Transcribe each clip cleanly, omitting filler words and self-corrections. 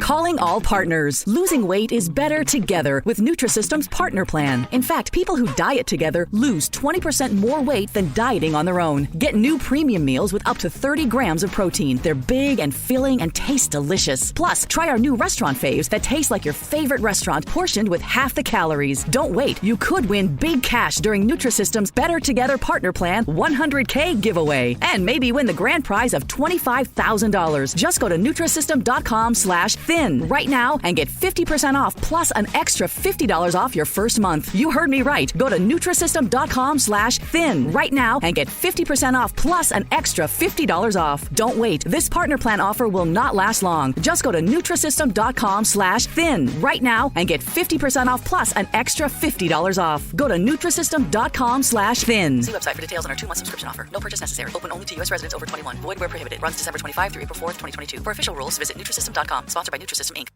Calling all partners. Losing weight is better together with Nutrisystem's Partner Plan. In fact, people who diet together lose 20% more weight than dieting on their own. Get new premium meals with up to 30 grams of protein. They're big and filling and taste delicious. Plus, try our new restaurant faves that taste like your favorite restaurant, portioned with half the calories. Don't wait. You could win big cash during Nutrisystem's Better Together Partner Plan $100K giveaway. And maybe win the grand prize of $25,000. Just go to Nutrisystem.com/thin right now and get 50% off plus an extra $50 off your first month. You heard me right. Go to Nutrisystem.com/thin right now and get 50% off plus an extra $50 off. Don't wait. This Partner Plan offer will not last long. Just go to Nutrisystem.com/thin right now and get 50% off plus an extra $50 off. Go to Nutrisystem.com/thin. See website for details on our 2-month subscription offer. No purchase necessary. Open only to U.S. residents over 21. Void where prohibited. Runs December 25 through April 4th, 2022. For official rules, visit Nutrisystem.com. Sponsored by Nutrisystem, Inc.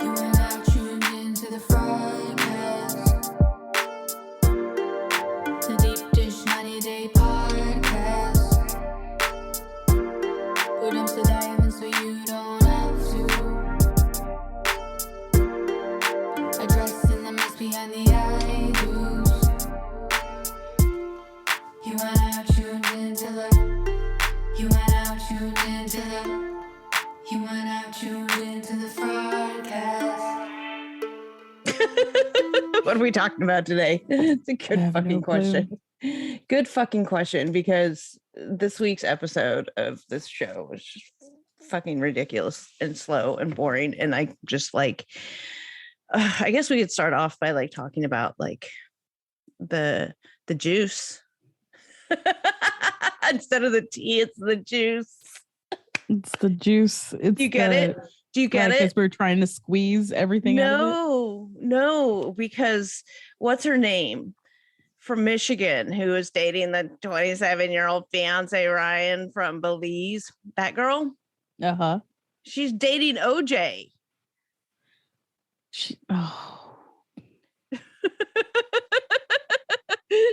You are now tuned into the Fraudcast, the Deep Dish 90-day podcast. Put them to diamonds so you don't have to. Addressing the mess behind the I-do's. You are now tuned into the. You are now tuned into the. You are now tuned into the Fraudcast. What are we talking about today? It's a good fucking question. Good fucking question, because this week's episode of this show was just fucking ridiculous and slow and boring. And I just like, I guess we could start off by like talking about like the juice. Instead of the tea, it's the juice. It's the juice. It's You get it? Do you get it? Because we're trying to squeeze everything out of it. No, because what's her name from Michigan who is dating the 27-year-old fiance Ryan from Belize? That girl? Uh-huh. She's dating OJ.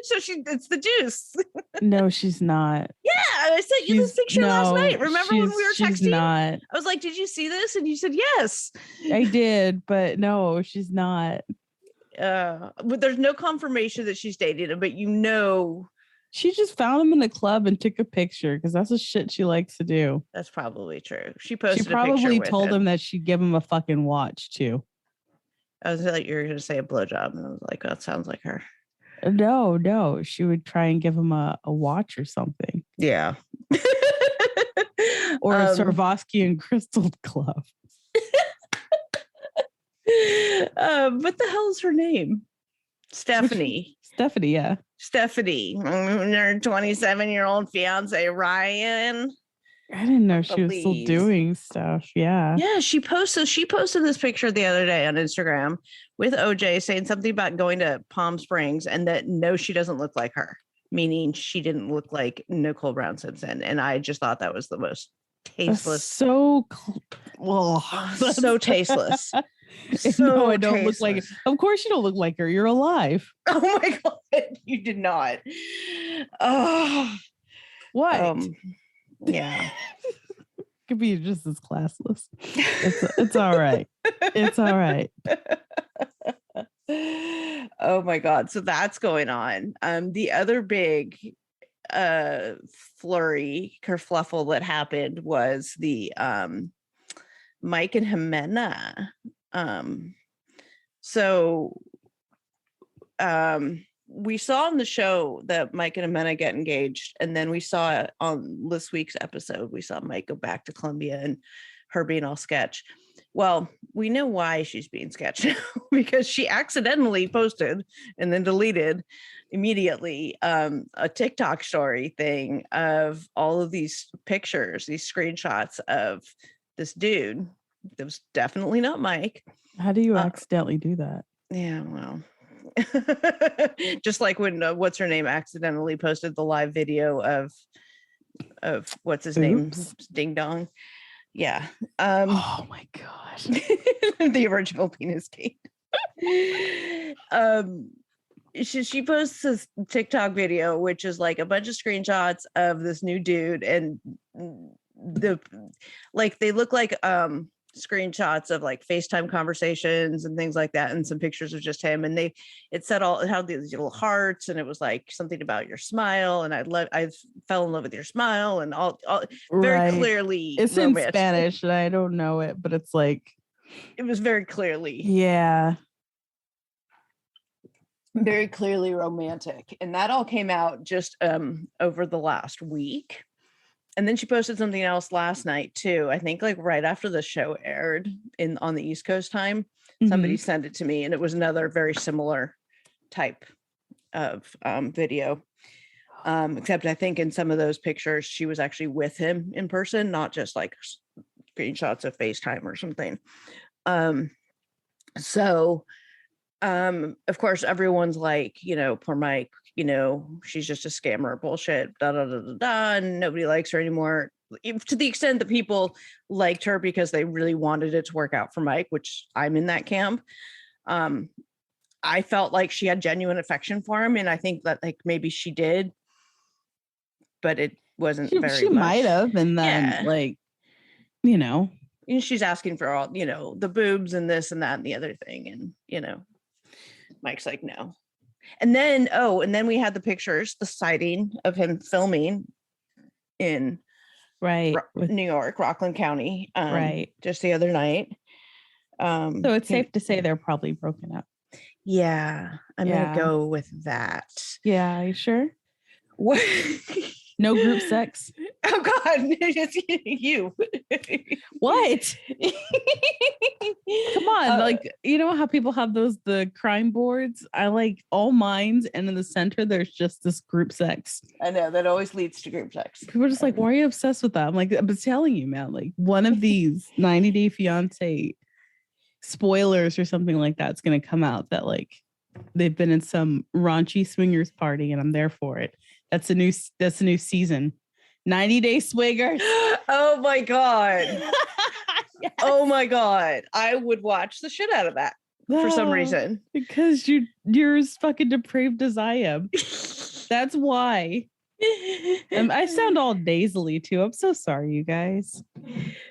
So it's the juice. No, she's not. Yeah, I sent you this picture last night. Remember when we were texting? She's not. I was like, "Did you see this?" And you said yes. I did, but no, she's not. But there's no confirmation that she's dating him, but you know, she just found him in the club and took a picture because that's the shit she likes to do. That's probably true. She posted. She probably a picture told with him that she'd give him a fucking watch too. I was like, you're gonna say a blowjob, and I was like, that sounds like her. No, she would try and give him a watch or something. Yeah. Or a Swarovski and crystal glove. What the hell is her name? Stephanie. Stephanie, yeah. Stephanie. Her 27-year-old fiance, Ryan. I didn't know she was still doing stuff. Yeah. Yeah, she posted this picture the other day on Instagram with OJ saying something about going to Palm Springs and that no, she doesn't look like her, meaning she didn't look like Nicole Brown Simpson. And I just thought that was the most tasteless. So tasteless. No, I don't look like it. Of course you don't look like her. You're alive. Oh my God, you did not. Oh, what? Yeah. Could be just as classless. It's all right. It's all right. Oh my God. So that's going on. The other big flurry kerfluffle that happened was the Mike and Ximena. We saw on the show that Mike and Ximena get engaged, and then we saw on this week's episode, we saw Mike go back to Colombia and her being all sketch. Well, we know why she's being sketch now, because she accidentally posted and then deleted immediately a TikTok story thing of all of these pictures, these screenshots of this dude. That was definitely not Mike. How do you accidentally do that? Yeah, well. Just like when what's her name accidentally posted the live video of what's his name, Ding Dong. Yeah. Oh my God. The original penis Kate. she posts this TikTok video, which is like a bunch of screenshots of this new dude, and they look like screenshots of like FaceTime conversations and things like that, and some pictures of just him. And it said it had these little hearts, and it was like something about your smile, and I fell in love with your smile, and all very clearly it's romantic. in Spanish and I don't know it, but it's like it was very clearly very clearly romantic. And that all came out just over the last week. And then she posted something else last night too. I think like right after the show aired on the East Coast time, somebody sent it to me, and it was another very similar type of video. Except I think in some of those pictures, she was actually with him in person, not just like screenshots of FaceTime or something. Of course, everyone's like, poor Mike, she's just a scammer, bullshit, da da da da da, and nobody likes her anymore. To the extent that people liked her because they really wanted it to work out for Mike, which I'm in that camp. I felt like she had genuine affection for him, and I think that like maybe she did, but it wasn't very she much. might have, and then she's asking for all, the boobs and this and that and the other thing, and Mike's like, no. And then we had the pictures, the sighting of him filming in New York, Rockland County, just the other night. So it's safe to say they're probably broken up. Yeah, I'm gonna go with that. Yeah, are you sure? What? No group sex. Oh God, it's you. What? Come on, like how people have the crime boards? I like all mines, and in the center there's just this group sex. I know that always leads to group sex. People are just like, why are you obsessed with that? I'm like, I'm telling you, man. Like one of these 90 Day Fiance spoilers or something like that's gonna come out that like they've been in some raunchy swingers party, and I'm there for it. That's a new season. 90 Day Swingers. Oh my God. Yes. Oh my God. I would watch the shit out of that for some reason. Because you're as fucking depraved as I am. That's why. I sound all nasally too. I'm so sorry, you guys.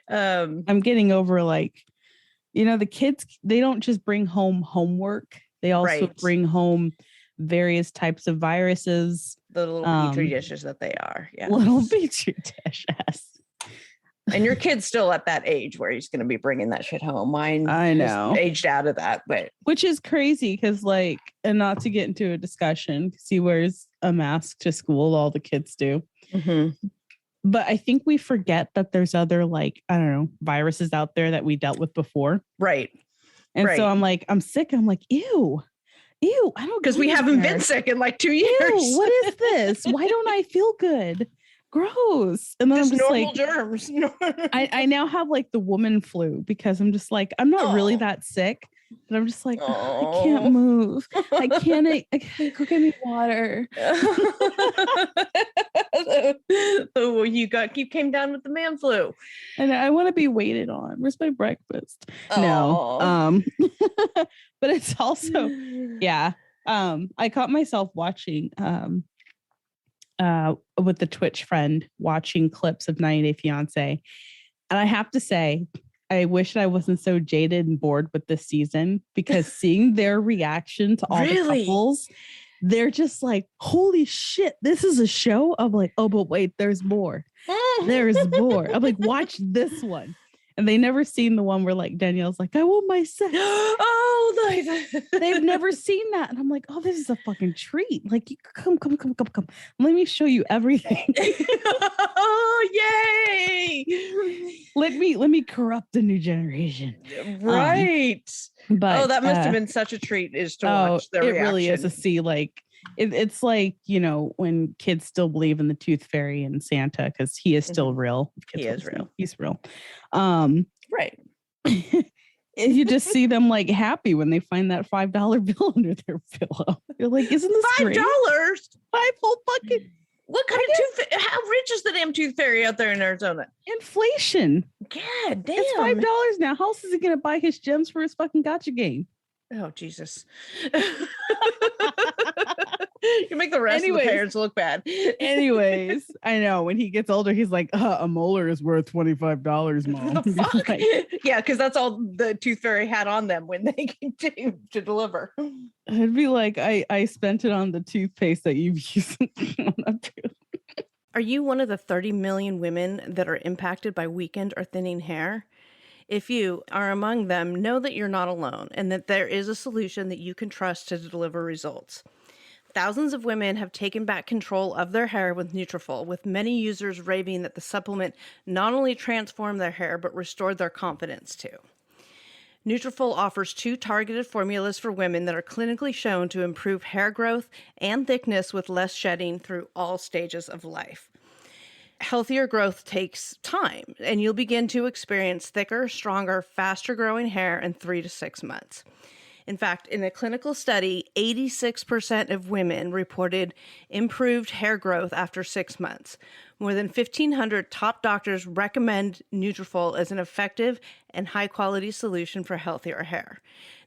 I'm getting over like, the kids, they don't just bring home homework. They also bring home various types of viruses. The little petri dishes that they are. Yeah. Little petri dishes. And your kid's still at that age where he's going to be bringing that shit home. Mine, I know, aged out of that, but which is crazy because, like, and not to get into a discussion, because he wears a mask to school. All the kids do. Mm-hmm. But I think we forget that there's other, like, I don't know, viruses out there that we dealt with before. Right. And so I'm like, I'm sick. I'm like, ew, I don't, because we haven't been sick in like 2 years. Ew, what is this? Why don't I feel good? Gross. And then just I'm just normal like, germs. I now have like the woman flu because I'm just like, I'm not really that sick, but I'm just like, I can't move. I can't go get me water. So you came down with the man flu. And I want to be waited on. Where's my breakfast? No. But it's also, I caught myself watching with the Twitch friend, watching clips of 90 Day Fiance. And I have to say, I wish I wasn't so jaded and bored with this season, because seeing their reaction to all the couples, they're just like, holy shit, this is a show? I'm like, oh, but wait, there's more. There's more. I'm like, watch this one. And they never seen the one where like Danielle's like, I want my sex. They've never seen that. And I'm like, oh, this is a fucking treat. Like, you come. Let me show you everything. Oh, yay. Let me corrupt the new generation. Right. But that must have been such a treat, is to watch their reaction. It really is to see, like, it's like, when kids still believe in the tooth fairy and Santa, because he is still real. He is real. He's real. Right. You just see them like happy when they find that $5 bill under their pillow. You're like, isn't this $5? great? 5 whole fucking. What kind of tooth? How rich is the damn tooth fairy out there in Arizona? Inflation. God damn. It's $5 now. How else is he gonna buy his gems for his fucking gotcha game? Oh, Jesus. You make the rest of the parents look bad. Anyways, I know when he gets older, he's like, a molar is worth $25, Mom. The fuck? Like, Yeah, because that's all the tooth fairy had on them when they continued to deliver. I'd be like, I spent it on the toothpaste that you've used on that tooth. Are you one of the 30 million women that are impacted by weakened or thinning hair? If you are among them, know that you're not alone and that there is a solution that you can trust to deliver results. Thousands of women have taken back control of their hair with Nutrafol, with many users raving that the supplement not only transformed their hair, but restored their confidence too. Nutrafol offers 2 targeted formulas for women that are clinically shown to improve hair growth and thickness with less shedding through all stages of life. Healthier growth takes time, and you'll begin to experience thicker, stronger, faster growing hair in 3 to 6 months. In fact, in a clinical study, 86% of women reported improved hair growth after 6 months. More than 1,500 top doctors recommend Nutrafol as an effective and high-quality solution for healthier hair.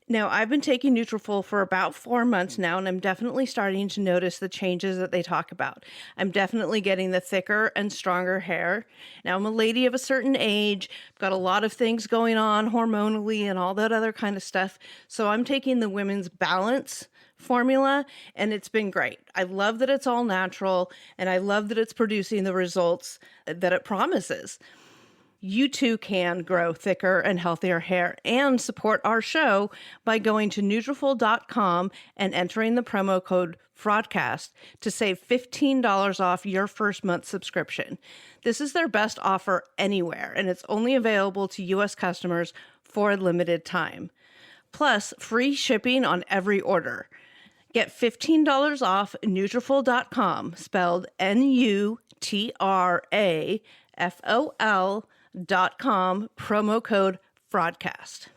Now, I've been taking Nutrafol for about 4 months now, and I'm definitely starting to notice the changes that they talk about. I'm definitely getting the thicker and stronger hair. Now, I'm a lady of a certain age, I've got a lot of things going on hormonally and all that other kind of stuff. So I'm taking the Women's Balance formula, and it's been great. I love that it's all natural, and I love that it's producing the results that it promises. You too can grow thicker and healthier hair and support our show by going to Nutrafol.com and entering the promo code Fraudcast to save $15 off your first month subscription. This is their best offer anywhere, and it's only available to U.S. customers for a limited time. Plus, free shipping on every order. Get $15 off Nutrafol.com, spelled Nutrafol.com, promo code Fraudcast.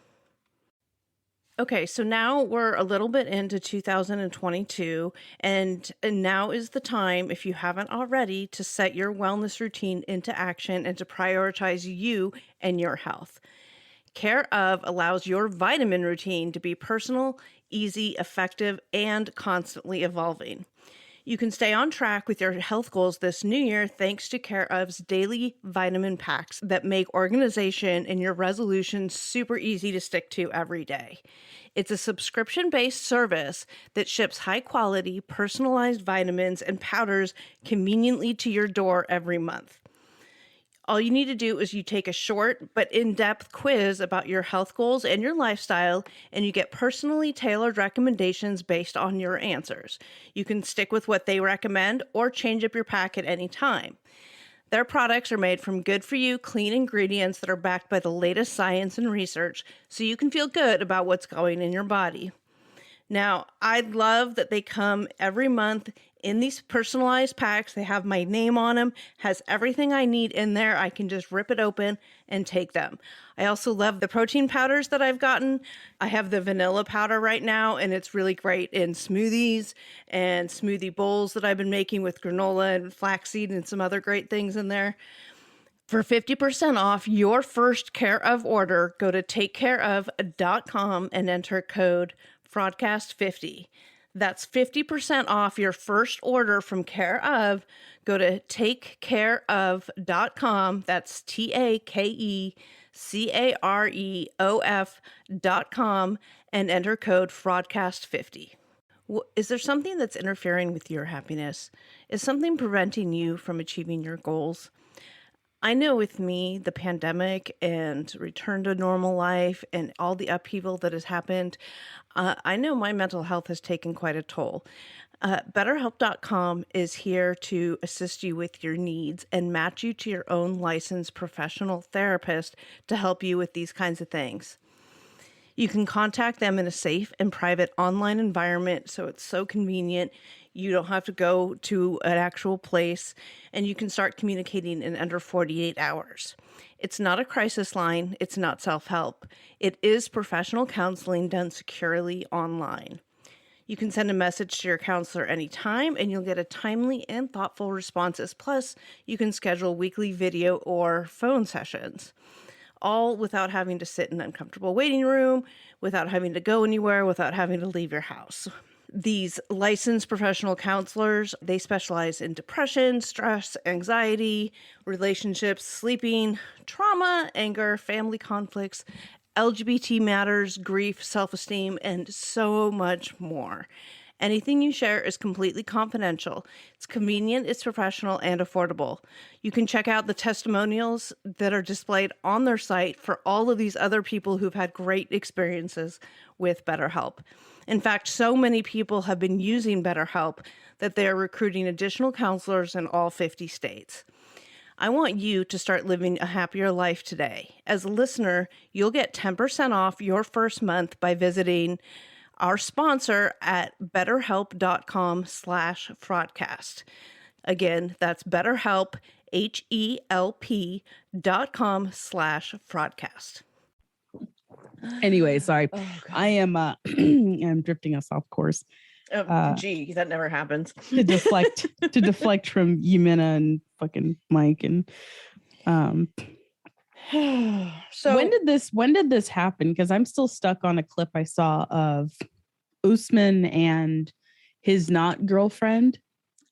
Okay, so now we're a little bit into 2022, and now is the time, if you haven't already, to set your wellness routine into action and to prioritize you and your health. Care of allows your vitamin routine to be personal, easy, effective, and constantly evolving. You can stay on track with your health goals this new year thanks to Care of's daily vitamin packs that make organization and your resolutions super easy to stick to every day. It's a subscription-based service that ships high-quality, personalized vitamins and powders conveniently to your door every month. All you need to do is you take a short but in-depth quiz about your health goals and your lifestyle, and you get personally tailored recommendations based on your answers. You can stick with what they recommend or change up your pack at any time. Their products are made from good-for-you, clean ingredients that are backed by the latest science and research, so you can feel good about what's going in your body. Now, I love that they come every month in these personalized packs. They have my name on them, has everything I need in there. I can just rip it open and take them. I also love the protein powders that I've gotten. I have the vanilla powder right now, and it's really great in smoothies and smoothie bowls that I've been making with granola and flaxseed and some other great things in there. For 50% off your first Care of order, go to takecareof.com and enter code Fraudcast50. That's 50% off your first order from Care of. Go to takecareof.com. That's takecareof.com and enter code Fraudcast50. Is there something that's interfering with your happiness? Is something preventing you from achieving your goals? I know with me, the pandemic and return to normal life and all the upheaval that has happened, I know my mental health has taken quite a toll. BetterHelp.com is here to assist you with your needs and match you to your own licensed professional therapist to help you with these kinds of things. You can contact them in a safe and private online environment, so it's so convenient. You don't have to go to an actual place, and you can start communicating in under 48 hours. It's not a crisis line. It's not self-help. It is professional counseling done securely online. You can send a message to your counselor anytime, and you'll get a timely and thoughtful responses. Plus, you can schedule weekly video or phone sessions. all without having to sit in an uncomfortable waiting room, without having to go anywhere, without having to leave your house. These licensed professional counselors, they specialize in depression, stress, anxiety, relationships, sleeping, trauma, anger, family conflicts, LGBT matters, grief, self-esteem, and so much more. Anything you share is completely confidential. It's convenient, it's professional, and affordable. You can check out the testimonials that are displayed on their site for all of these other people who've had great experiences with BetterHelp. In fact, so many people have been using BetterHelp that they are recruiting additional counselors in all 50 states. I want you to start living a happier life today. As a listener, you'll get 10% off your first month by visiting our sponsor at betterhelp.com/fraudcast. Again, that's BetterHelp, HELP.com/fraudcast. Anyway, sorry. I am I'm drifting us off course. Gee, that never happens. to deflect from Ximena and fucking Mike. And so when did this happen? Because I'm still stuck on a clip I saw of Usman and his not girlfriend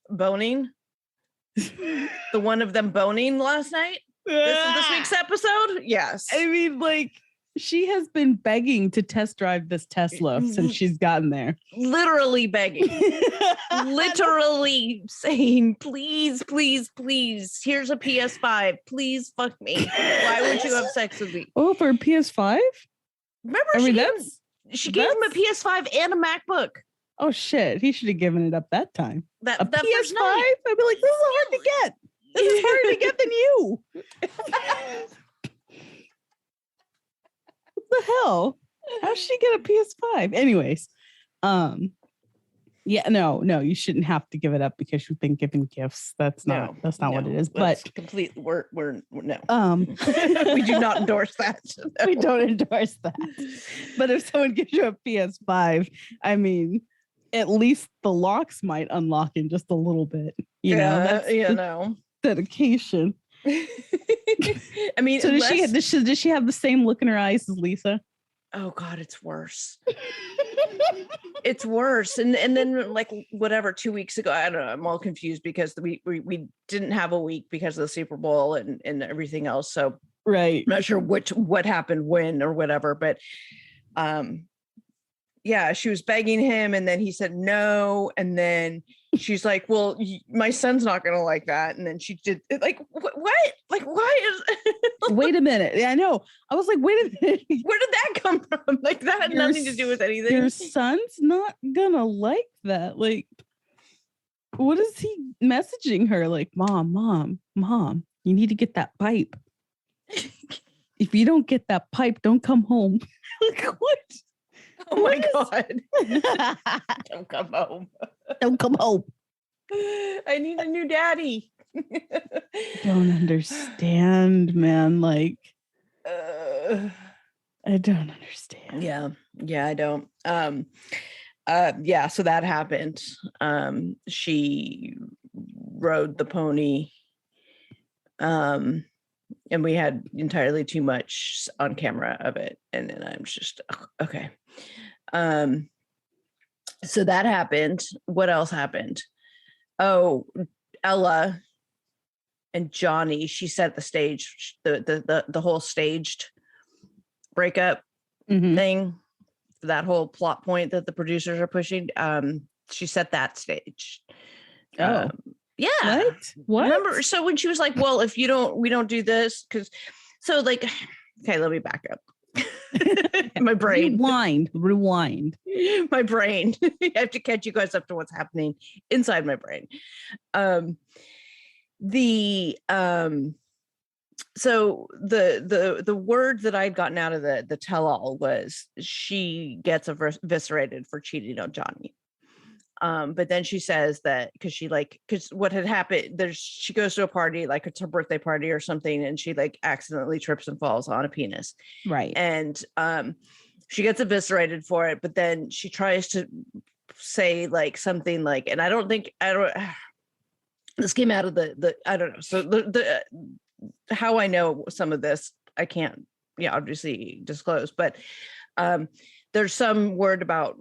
boning. The one of them boning last night. This week's episode. Yes, I mean, like, she has been begging to test drive this Tesla since she's gotten there. Literally begging. Literally saying, please, please, please, here's a PS5. Please fuck me. Why would you have sex with me? Oh, for a PS5? Remember, she gave him a PS5 and a MacBook. Oh, shit. He should have given it up that time. That PS5? first night. I'd be like, this is hard to get. This is harder to get than you. What the hell? How did she get a PS5? Anyways, yeah, no, you shouldn't have to give it up because you've been given gifts. That's not what it is. But completely, we're no. We We do not endorse that. No. We don't endorse that. But if someone gives you a PS5, I mean, at least the locks might unlock in just a little bit. You know, that's dedication. I mean, so does she have the same look in her eyes as Lisa? Oh God, it's worse. It's worse. And then like whatever, 2 weeks ago, I don't know, I'm all confused because we didn't have a week because of the Super Bowl and everything else. So right. I'm not sure what happened when or whatever, but yeah, she was begging him and then he said no. And then she's like, well, my son's not going to like that. And then she did like, what? Like, why is wait a minute. Yeah, I know. I was like, wait a minute. Where did that come from? Like that had nothing to do with anything. Your son's not gonna like that. Like, what is he messaging her? Like, mom, you need to get that pipe. If you don't get that pipe, don't come home. Like, what? Oh my God. Don't come home. Don't come home. I need a new daddy. Don't understand, man. Like, I don't understand. Yeah, I don't. Yeah, so that happened. She rode the pony. And we had entirely too much on camera of it. And then I'm just okay. So that happened. What else happened? Oh, Ella and Johnny, she set the stage, the whole staged breakup thing, that whole plot point that the producers are pushing. She set that stage. Oh, yeah. What? Remember? So when she was like, well, if we don't do this, because so like, okay, let me back up. My brain. Rewind. My brain. I have to catch you guys up to what's happening inside my brain. So the word that I'd gotten out of the tell-all was she gets eviscerated for cheating on Johnny. But then she says that because what had happened, she goes to a party, like it's her birthday party or something, and she like accidentally trips and falls on a penis. Right. And she gets eviscerated for it, but then she tries to say like something like, and I don't this came out of the I don't know. So the how I know some of this, I can't obviously disclose, but there's some word about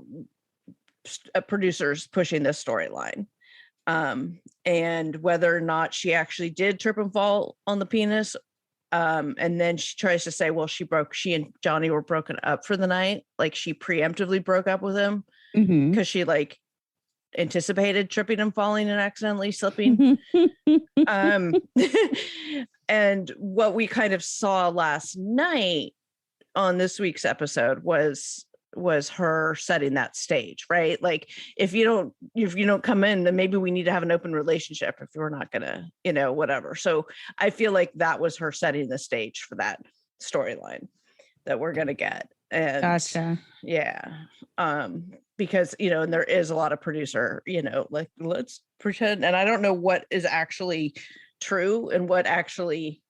producers pushing this storyline, and whether or not she actually did trip and fall on the penis. And then she tries to say, well, she and Johnny were broken up for the night. Like she preemptively broke up with him because she like anticipated tripping and falling and accidentally slipping. And what we kind of saw last night on this week's episode was her setting that stage, right? Like if you don't come in, then maybe we need to have an open relationship if we're not gonna, whatever. So I feel like that was her setting the stage for that storyline that we're gonna get. And gotcha. Yeah. Because, and there is a lot of producer, like let's pretend, and I don't know what is actually true and what actually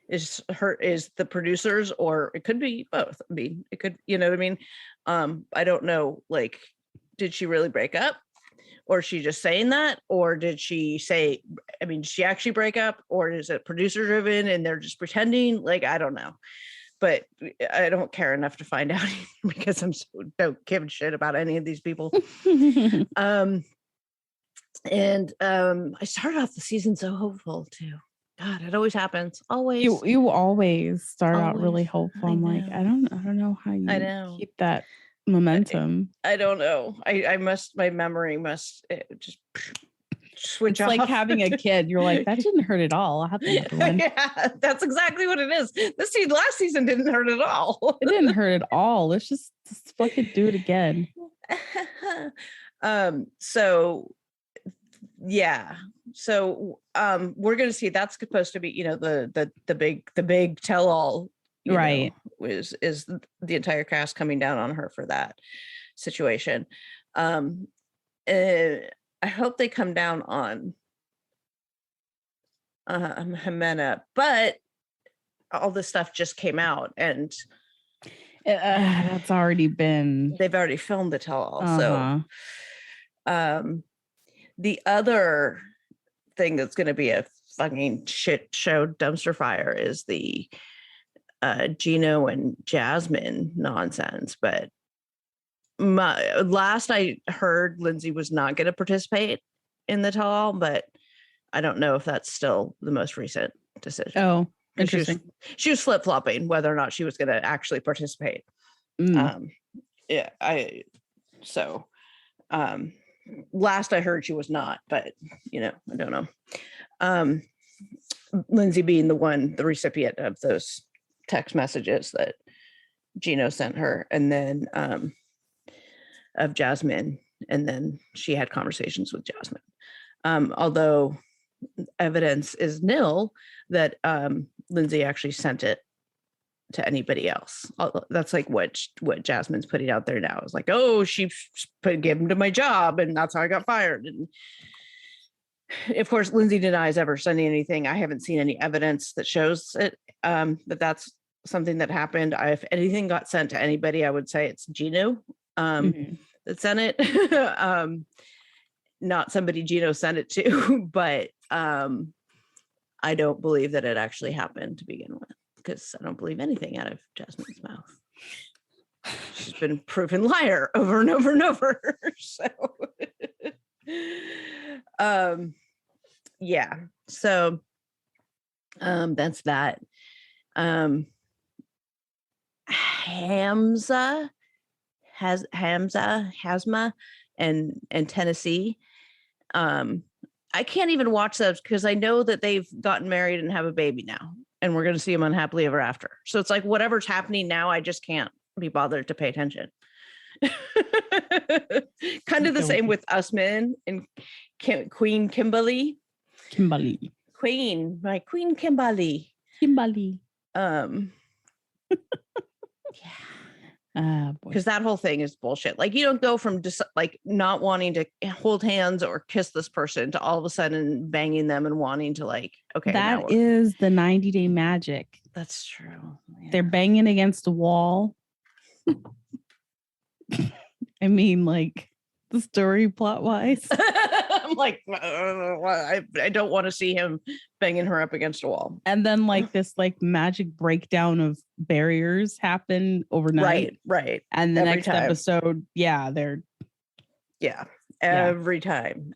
is the producers, or it could be both. I mean, it could, you know what I mean? I don't know, like, did she really break up, or is she just saying that, or did she say, did she actually break up, or is it producer driven and they're just pretending? Like, I don't know, but I don't care enough to find out because don't give a shit about any of these people. I started off the season so hopeful too. God, it always happens. Always. You always start out really hopeful. I'm like, I don't know how you keep that momentum. I don't know. My memory must just switch off. It's like having a kid. You're like, that didn't hurt at all. I'll have another one. Yeah, that's exactly what it is. Last season didn't hurt at all. It didn't hurt at all. Let's just fucking do it again. So yeah. So we're gonna see, that's supposed to be, the big tell-all, right, is the entire cast coming down on her for that situation. I hope they come down on Ximena, but all this stuff just came out, and they've already filmed the tell-all. So the other thing that's going to be a fucking shit show dumpster fire is the Gino and Jasmine nonsense. But last I heard, Lindsay was not going to participate in the tell-all, but I don't know if that's still the most recent decision. Oh, interesting. She was flip-flopping whether or not she was going to actually participate. Last I heard she was not, but I don't know. Lindsay being the recipient of those text messages that Gino sent her, and then of Jasmine, and then she had conversations with Jasmine. Although evidence is nil that Lindsay actually sent it to anybody else. That's like what Jasmine's putting out there now. It's like, oh, she gave him to my job and that's how I got fired. And of course, Lindsay denies ever sending anything. I haven't seen any evidence that shows it, that that's something that happened. If anything got sent to anybody, I would say it's Gino that sent it. Not somebody Gino sent it to, but I don't believe that it actually happened to begin with, because I don't believe anything out of Jasmine's mouth. She's been proven liar over and over and over. So yeah. So that's that. Hamza and Tennessee. I can't even watch those because I know that they've gotten married and have a baby now, and we're going to see them unhappily ever after. So it's like whatever's happening now, I just can't be bothered to pay attention. Kind of the same with Us Men and Queen Kimberly. My Queen Kimberly. Because that whole thing is bullshit. Like, you don't go from just like not wanting to hold hands or kiss this person to all of a sudden banging them and wanting to, like, okay, that is the 90-day magic. That's true. Yeah. They're banging against the wall. I mean, like, the story plot wise. I'm like, I don't want to see him banging her up against a wall. And then like this like magic breakdown of barriers happen overnight. Right. And the Every next time. episode, they're every time.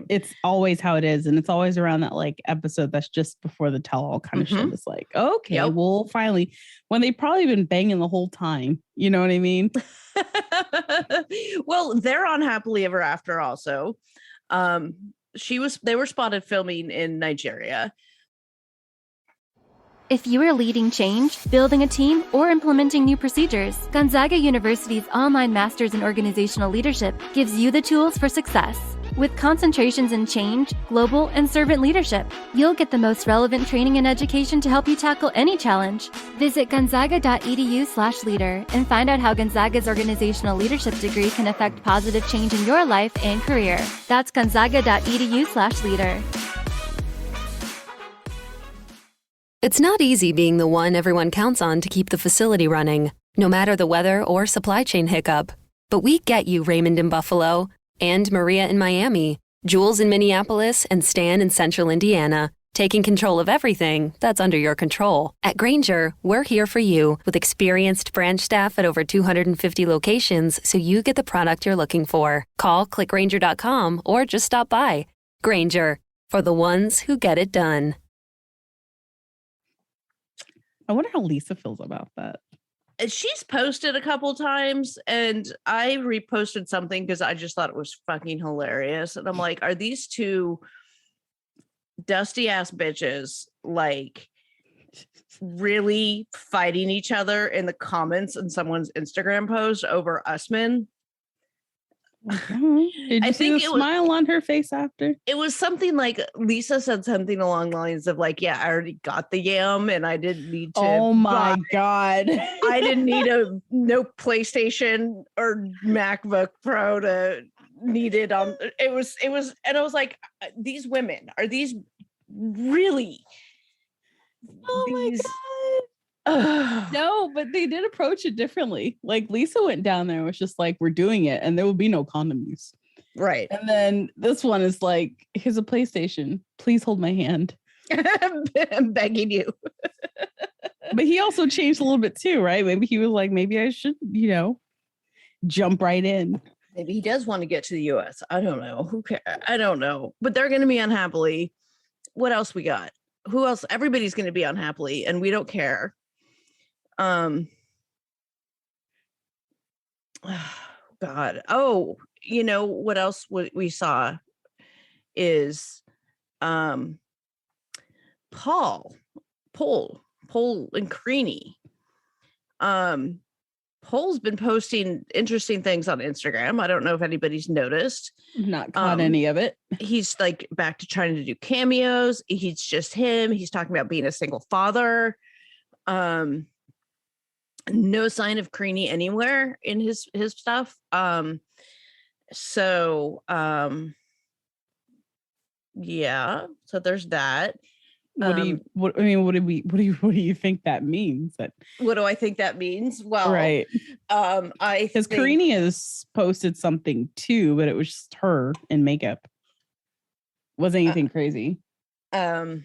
It's always how it is. And it's always around that like episode that's just before the tell-all kind of shit. It's like, okay, well, finally, when they've probably been banging the whole time. You know what I mean? Well, they're on Happily Ever After also. They were spotted filming in Nigeria. If you are leading change, building a team, or implementing new procedures, Gonzaga University's online Masters in Organizational Leadership gives you the tools for success. With concentrations in change, global, and servant leadership, you'll get the most relevant training and education to help you tackle any challenge. Visit gonzaga.edu/leader and find out how Gonzaga's organizational leadership degree can affect positive change in your life and career. That's gonzaga.edu/leader. It's not easy being the one everyone counts on to keep the facility running, no matter the weather or supply chain hiccup. But we get you, Raymond in Buffalo, and Maria in Miami, Jules in Minneapolis, and Stan in Central Indiana, taking control of everything that's under your control. At Grainger, we're here for you with experienced branch staff at over 250 locations so you get the product you're looking for. Call, click Grainger.com, or just stop by. Grainger, for the ones who get it done. I wonder how Lisa feels about that. She's posted a couple times and I reposted something because I just thought it was fucking hilarious. And I'm like, are these two dusty ass bitches like really fighting each other in the comments in someone's Instagram post over Usman? Did you see the smile on her face after? It was something like Lisa said something along the lines of like, yeah, I already got the yam and I didn't need to. Oh my God. I didn't need no PlayStation or MacBook Pro to need it on. It was, and I was like, these women, are these really? Oh my God. No, but they did approach it differently. Like Lisa went down there and was just like, we're doing it and there will be no condom use. Right. And then this one is like, here's a PlayStation. Please hold my hand. I'm begging you. But he also changed a little bit too, right? Maybe he was like, maybe I should, jump right in. Maybe he does want to get to the US. I don't know. Who cares? I don't know. But they're going to be unhappily. What else we got? Who else? Everybody's going to be unhappily and we don't care. God. Oh, what else we saw is Paul and Creanie. Paul's been posting interesting things on Instagram. I don't know if anybody's noticed. Not caught any of it. He's like back to trying to do cameos. He's just him. He's talking about being a single father. No sign of Creanie anywhere in his stuff. So there's that. What do you think that means? What do I think that means? Well, right. Because Creanie has posted something too, but it was just her in makeup. Wasn't anything crazy. I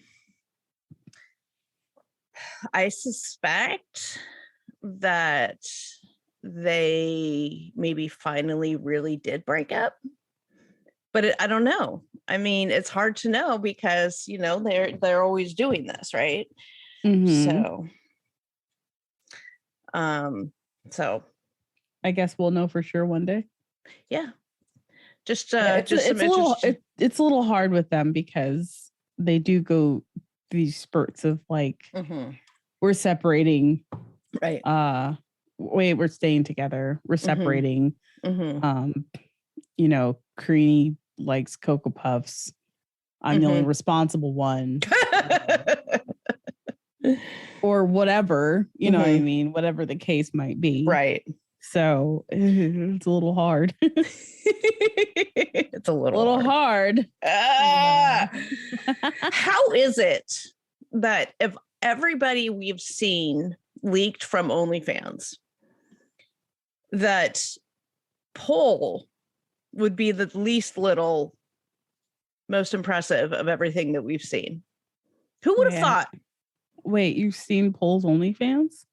suspect that they maybe finally really did break up, but I don't know. I mean, it's hard to know because they're always doing this, right? Mm-hmm. So I guess we'll know for sure one day. Yeah. It's a little hard with them because they do go these spurts of like, we're separating. Right. Wait, we're staying together. We're separating. Creanie likes Cocoa Puffs. I'm the only responsible one. Or whatever, what I mean? Whatever the case might be. Right. So it's a little hard. It's a little hard. How is it that if everybody we've seen leaked from OnlyFans, that Paul would be the least little most impressive of everything that we've seen. Who would have thought? Wait, you've seen Pole's OnlyFans?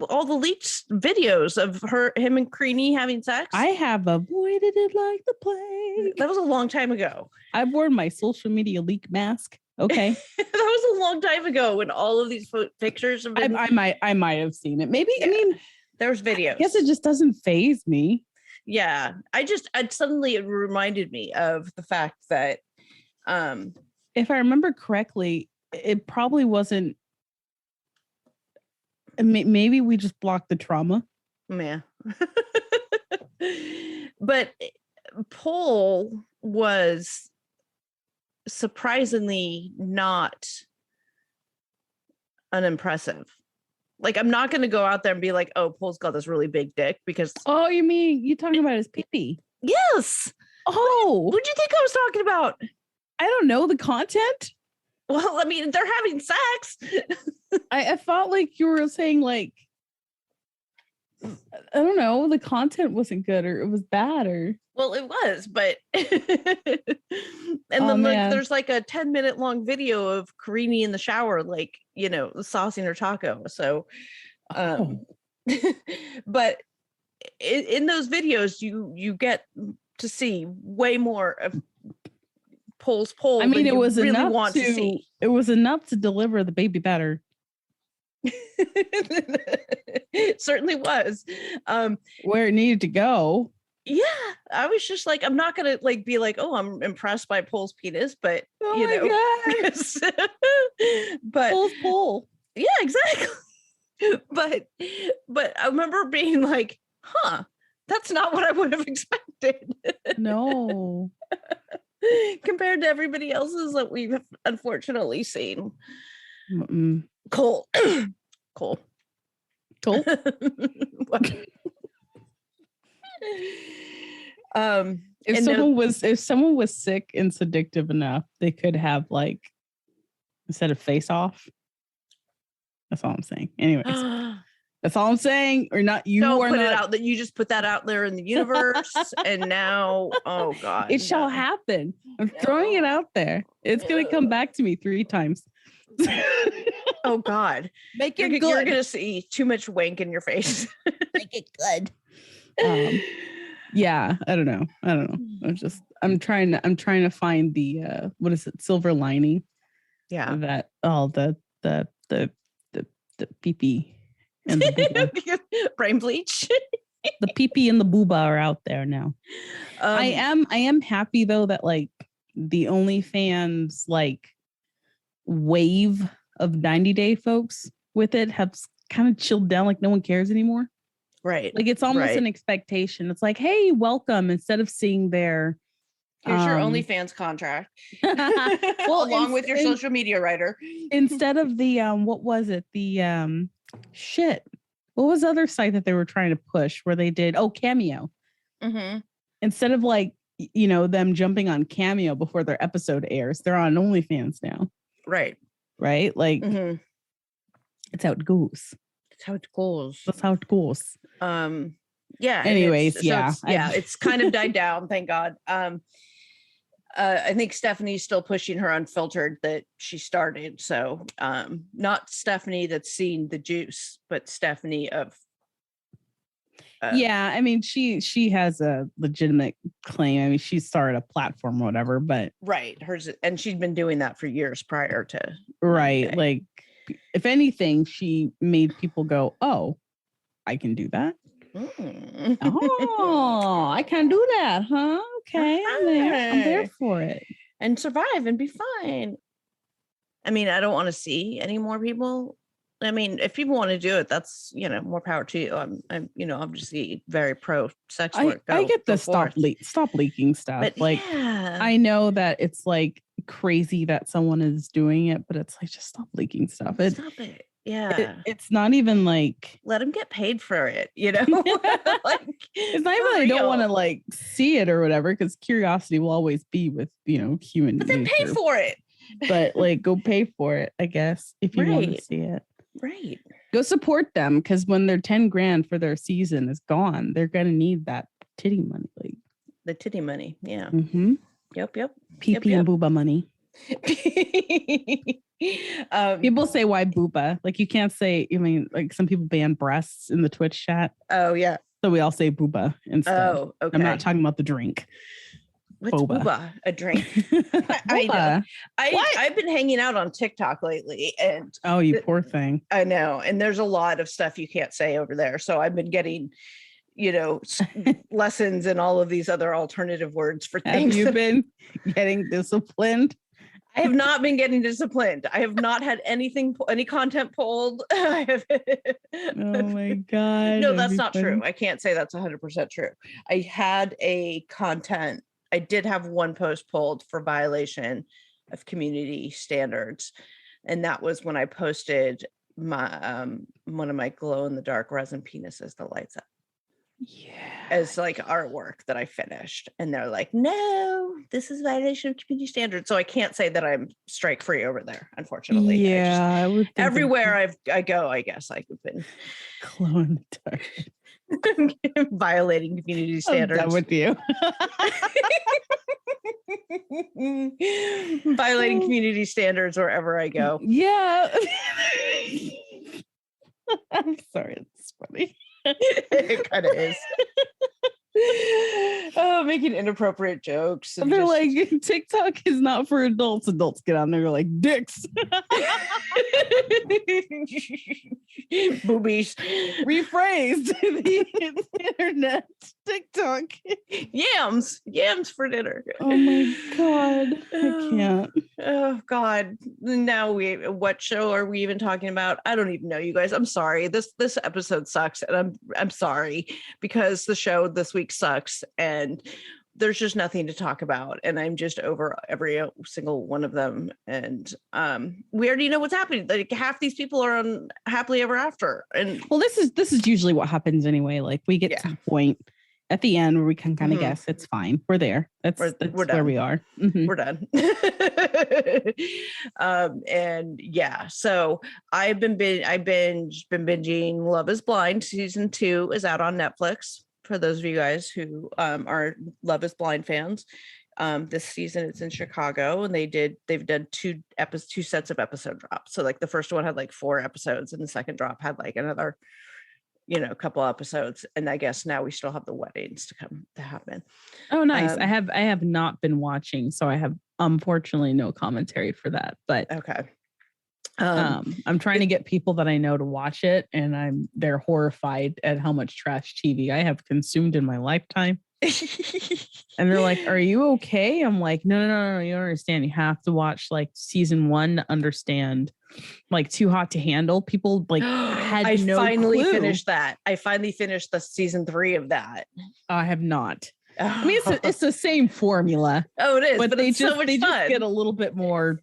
All the leaked videos of him and Creenie having sex. I have avoided it like the plague. That was a long time ago. I've worn my social media leak mask. Okay. That was a long time ago when all of these pictures have been... I might have seen it. Maybe, yeah. I mean, there's videos. I guess it just doesn't faze me. Yeah. Suddenly it reminded me of the fact that if I remember correctly, it probably wasn't. Maybe we just blocked the trauma. Yeah. But Pole was surprisingly not unimpressive. Like, I'm not going to go out there and be like, oh, Pole's got this really big dick because... Oh, you talking about his pee-pee? Yes. Oh. What did you think I was talking about? I don't know, the content? Well, I mean, they're having sex. I felt like you were saying, like, I don't know, the content wasn't good or it was bad or... Well, it was, but... And then like there's like a 10-minute long video of Karini in the shower, like, saucing her taco. So, but in those videos, you get to see way more of Pole's pole. I mean, it was really enough to see. It was enough to deliver the baby better. It certainly was. Where it needed to go. Yeah, I was just like, I'm not gonna like be like, oh, I'm impressed by Pole's penis, but but Pole's pole. Yeah, exactly. But I remember being like, huh, that's not what I would have expected. No. Compared to everybody else's that we've unfortunately seen. Cole. If someone was sick and seductive enough, they could have, like, instead of face off. That's all I'm saying. Anyways, that's all I'm saying. Or not you. Don't or put not. it out that you just put that out there in the universe, and now, oh God, it shall happen. I'm throwing it out there. It's gonna come back to me 3 times. Oh God, make it good. You're gonna see too much wank in your face. Make it good. Yeah, I don't know. I'm trying to find the what is it, silver lining? Yeah, that the pee-pee and the booba. Brain bleach. The pee-pee and the booba are out there now. I am happy though that, like, the OnlyFans, like, wave of 90-day folks with it have kind of chilled down. Like, no one cares anymore. Right. Like, it's almost an expectation. It's like, hey, welcome, instead of seeing their here's your OnlyFans contract. Well, along with your social media writer. Instead of the what was it? The shit. What was the other site that they were trying to push where they did Cameo? Mm-hmm. Instead of, like, them jumping on Cameo before their episode airs, they're on OnlyFans now. Right. Like, it's how it goes. That's how it goes. That's how it goes. Yeah. Anyways, it's kind of died down, thank God. I think Stephanie's still pushing her unfiltered that she started. So not Stephanie that's seen the juice, but Stephanie of I mean, she has a legitimate claim. I mean, she started a platform or whatever, but hers, and she'd been doing that for years prior to like, if anything, she made people go, oh, I can do that. Oh, I can do that, huh? Okay, I'm there for it. And survive and be fine. I mean, I don't want to see any more people. I mean, if people want to do it, that's, more power to you. I'm obviously very pro sex work. I get the stop leaking stuff. But like, I know that it's, like, crazy that someone is doing it, but it's like, just stop leaking stuff. Stop it. Yeah. It's not even like, let them get paid for it, Like, it's not even I don't want to, like, see it or whatever, because curiosity will always be with, human but then pay for it. But, like, go pay for it, I guess, if you want to see it. Right. Go support them, because when their $10,000 for their season is gone, they're gonna need that titty money. Like, the titty money. Yeah. Mm-hmm. Yep. PP and booba money. People say why booba? Like you can't say, I mean, like some people ban breasts in the Twitch chat. Oh yeah. So we all say booba instead. Oh, okay. I'm not talking about the drink. What's booba? A drink? Boba. I've been hanging out on TikTok lately, and oh, you poor thing. I know, and there's a lot of stuff you can't say over there. So I've been getting, lessons and all of these other alternative words for things. Have you been getting disciplined? I have not been getting disciplined. I have not had any content pulled. Oh my God. No, that's not true. I can't say that's 100% true. I did have one post pulled for violation of community standards. And that was when I posted my one of my glow in the dark resin penises that lights up. Yeah. As like artwork that I finished. And they're like, no, this is violation of community standards. So I can't say that I'm strike free over there, unfortunately. Yeah. Everywhere I go, I guess I've been glow in the dark. Violating community standards. I'm done with you. Violating community standards wherever I go. Yeah. I'm sorry, it's funny. It kind of is. Oh, making inappropriate jokes. And they're like, TikTok is not for adults. Adults get on there like dicks. Boobies. Rephrased. The internet. TikTok. Yams for dinner. Oh my God. I can't. Oh God. Now what show are we even talking about? I don't even know, you guys. I'm sorry. This episode sucks, and I'm sorry, because the show this week sucks and there's just nothing to talk about, and I'm just over every single one of them. And we already know what's happening. Like half these people are on happily ever after. And well, this is usually what happens anyway. Like we get to the point at the end where we can kind of guess it's fine. We're there. That's where we are. Mm-hmm. We're done. And yeah, so I've been binging Love is Blind. Season 2 is out on Netflix. For those of you guys who are Love is Blind fans, this season it's in Chicago, and they've done two sets of episode drops. So like the first one had like 4 episodes, and the second drop had like another couple episodes. And I guess now we still have the weddings to happen. Oh, nice. I have not been watching, so I have unfortunately no commentary for that. But okay. I'm trying to get people that I know to watch it, and they're horrified at how much trash TV I have consumed in my lifetime. And they're like, "Are you okay?" I'm like, No, you don't understand. You have to watch like season 1 to understand. Like Too Hot to Handle. People like had I no finally clue. Finished that. I finally finished the season 3 of that. I have not. I mean, it's the same formula. Oh, it is, but they it's just so much they fun. just get a little bit more.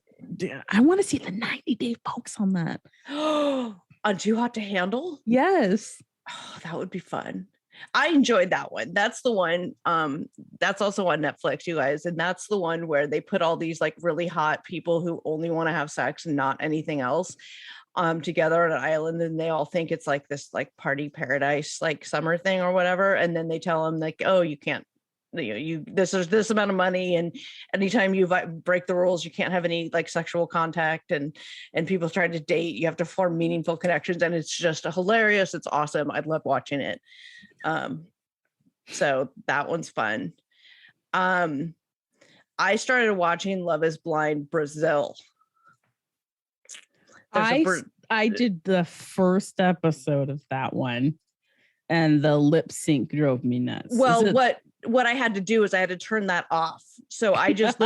I want to see the 90-day folks on that. On Too Hot to Handle? Yes. Oh, that would be fun. I enjoyed that one. That's the one. That's also on Netflix, you guys. And that's the one where they put all these like really hot people who only want to have sex and not anything else together on an island, and they all think it's like this like party paradise like summer thing or whatever. And then they tell them like, oh, you can't. This is this amount of money, and anytime you break the rules, you can't have any like sexual contact, and people try to date, you have to form meaningful connections, and it's just hilarious. It's awesome. I love watching it. So that one's fun. I started watching Love is Blind Brazil. I did the first episode of that one, and the lip sync drove me nuts. Well, what I had to do is I had to turn that off. So I just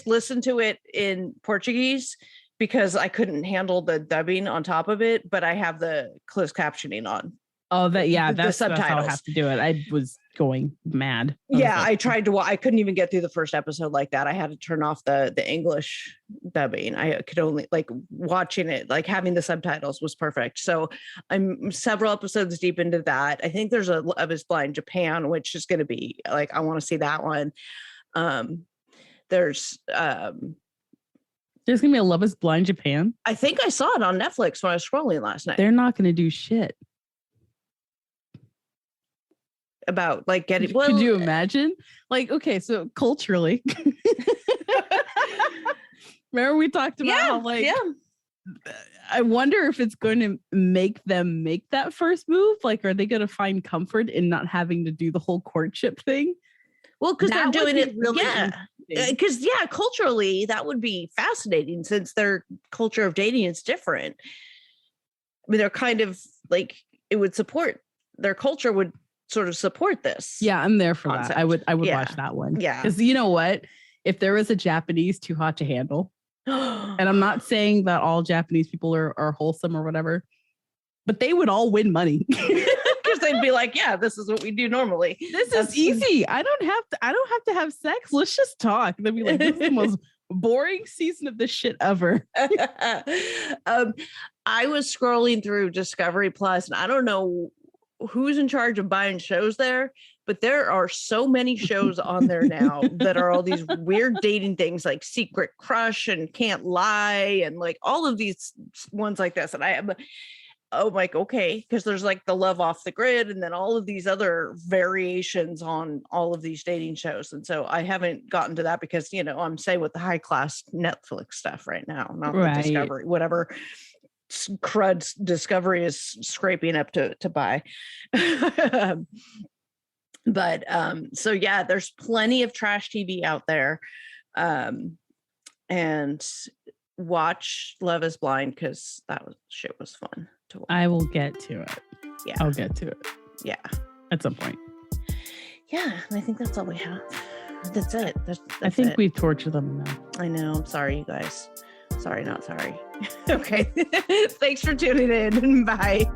listened to it in Portuguese because I couldn't handle the dubbing on top of it, but I have the closed captioning on. Oh, that's subtitles. That's how I have to do it. I was going mad. I tried to. I couldn't even get through the first episode like that. I had to turn off the English dubbing. I could only like watching it, like having the subtitles was perfect. So I'm several episodes deep into that. I think there's a Love is Blind Japan, which is going to be like, I want to see that one. There's gonna be a Love is Blind Japan. I think I saw it on Netflix when I was scrolling last night. They're not going to do shit. about like getting. Could you imagine? Like, okay, so culturally, remember we talked about how like, I wonder if it's going to make them make that first move. Like, are they going to find comfort in not having to do the whole courtship thing? Well, because they're doing it, really because culturally that would be fascinating since their culture of dating is different. I mean, they're kind of like it would support their culture would sort of support this. Yeah, I'm there for concept. that. I would watch that one. Yeah, because you know what? If there was a Japanese Too Hot to Handle, and I'm not saying that all Japanese people are wholesome or whatever, but they would all win money. Because they'd be like, yeah, this is what we do normally. This is easy. I don't have to have sex. Let's just talk. And they'd be like, this is the most boring season of this shit ever. I was scrolling through Discovery Plus, and I don't know who's in charge of buying shows there, but there are so many shows on there now that are all these weird dating things like Secret Crush and Can't Lie and like all of these ones like this. And I'm like, okay, because there's like the Love Off the Grid and then all of these other variations on all of these dating shows. And so I haven't gotten to that because, you know, I'm saying with the high class Netflix stuff right now, not the Discovery, whatever crud Discovery is scraping up to buy. But so yeah, there's plenty of trash TV out there. And watch Love is Blind because shit was fun to watch. I will get to it. Yeah. I'll get to it. Yeah. At some point. Yeah. And I think that's all we have. That's it. That's I think we've tortured them enough. I know. I'm sorry, you guys. Sorry, not sorry. Okay. Thanks for tuning in. Bye.